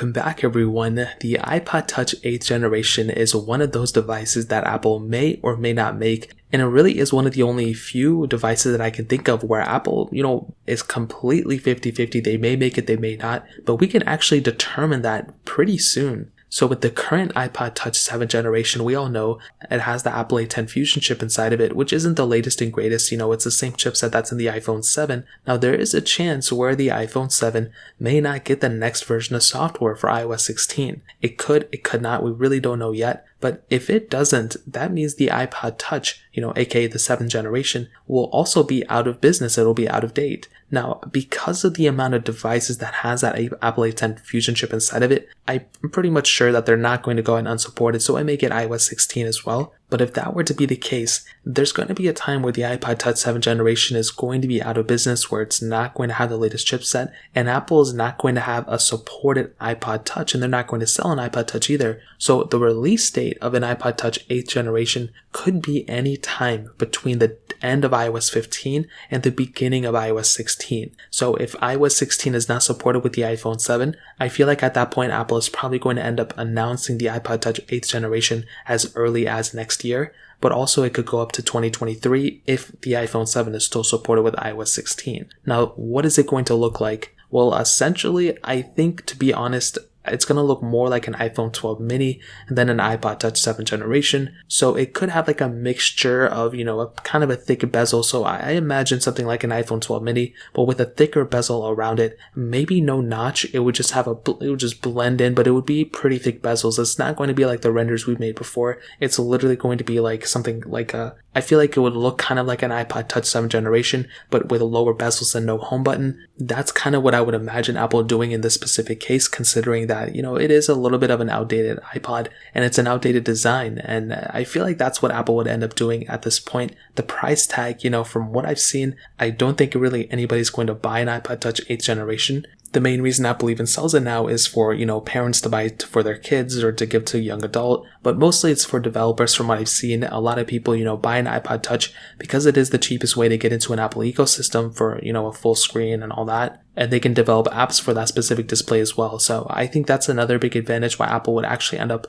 Welcome back everyone. The iPod Touch 8th generation is one of those devices that Apple may or may not make, and it really is one of the only few devices that I can think of where Apple, is completely 50-50. They may make it, they may not, but we can actually determine that pretty soon. So with the current iPod Touch 7th generation, we all know it has the Apple A10 Fusion chip inside of it, which isn't the latest and greatest. It's the same chipset that's in the iPhone 7. Now there is a chance where the iPhone 7 may not get the next version of software for iOS 16. It could, it could not. We really don't know yet. But if it doesn't, that means the iPod Touch, aka the 7th generation, will also be out of business. It'll be out of date. Now, because of the amount of devices that has that Apple A10 Fusion chip inside of it, I'm pretty much sure that they're not going to go ahead and unsupported, so I may get iOS 16 as well. But if that were to be the case, there's going to be a time where the iPod Touch 7th generation is going to be out of business, where it's not going to have the latest chipset, and Apple is not going to have a supported iPod Touch, and they're not going to sell an iPod Touch either. So the release date of an iPod Touch 8th generation could be any time between the end of iOS 15 and the beginning of iOS 16. So if iOS 16 is not supported with the iPhone 7, I feel like at that point Apple is probably going to end up announcing the iPod Touch 8th generation as early as next year, but also it could go up to 2023 if the iPhone 7 is still supported with iOS 16. Now, what is it going to look like? Well, essentially, I think, to be honest, it's going to look more like an iPhone 12 mini and then an iPod Touch 7th generation. So it could have like a mixture of, a kind of a thick bezel. So I imagine something like an iPhone 12 mini, but with a thicker bezel around it, maybe no notch. It would just blend in, but it would be pretty thick bezels. It's not going to be like the renders we've made before. It's literally going to be like something like I feel like it would look kind of like an iPod Touch 7th generation, but with lower bezels and no home button. That's kind of what I would imagine Apple doing in this specific case, considering that, it is a little bit of an outdated iPod and it's an outdated design. And I feel like that's what Apple would end up doing at this point. The price tag, from what I've seen, I don't think really anybody's going to buy an iPod Touch 8th generation. The main reason Apple even sells it now is for, parents to buy it for their kids or to give to a young adult. But mostly it's for developers from what I've seen. A lot of people, buy an iPod Touch because it is the cheapest way to get into an Apple ecosystem for, a full screen and all that. And they can develop apps for that specific display as well. So I think that's another big advantage why Apple would actually end up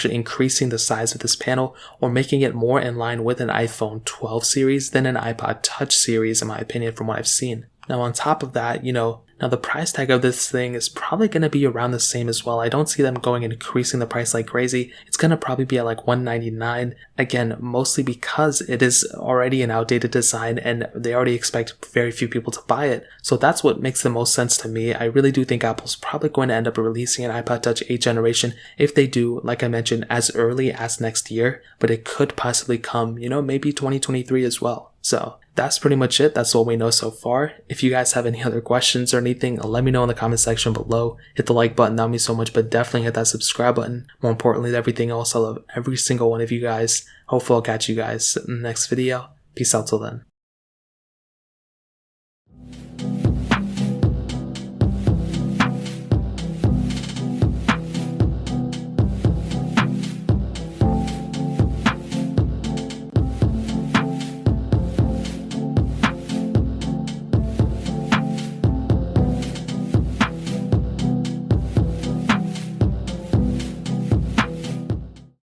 increasing the size of this panel or making it more in line with an iPhone 12 series than an iPod Touch series, in my opinion, from what I've seen. Now, on top of that, now the price tag of this thing is probably going to be around the same as well. I don't see them going and increasing the price like crazy. It's going to probably be at like $199. Again, mostly because it is already an outdated design and they already expect very few people to buy it. So that's what makes the most sense to me. I really do think Apple's probably going to end up releasing an iPod Touch 8th generation. If they do, like I mentioned, as early as next year, but it could possibly come, maybe 2023 as well. So that's pretty much it. That's what we know so far. If you guys have any other questions or anything, let me know in the comment section below. Hit the like button, that would mean so much, but definitely hit that subscribe button. More importantly than everything else, I love every single one of you guys. Hopefully I'll catch you guys in the next video. Peace out till then.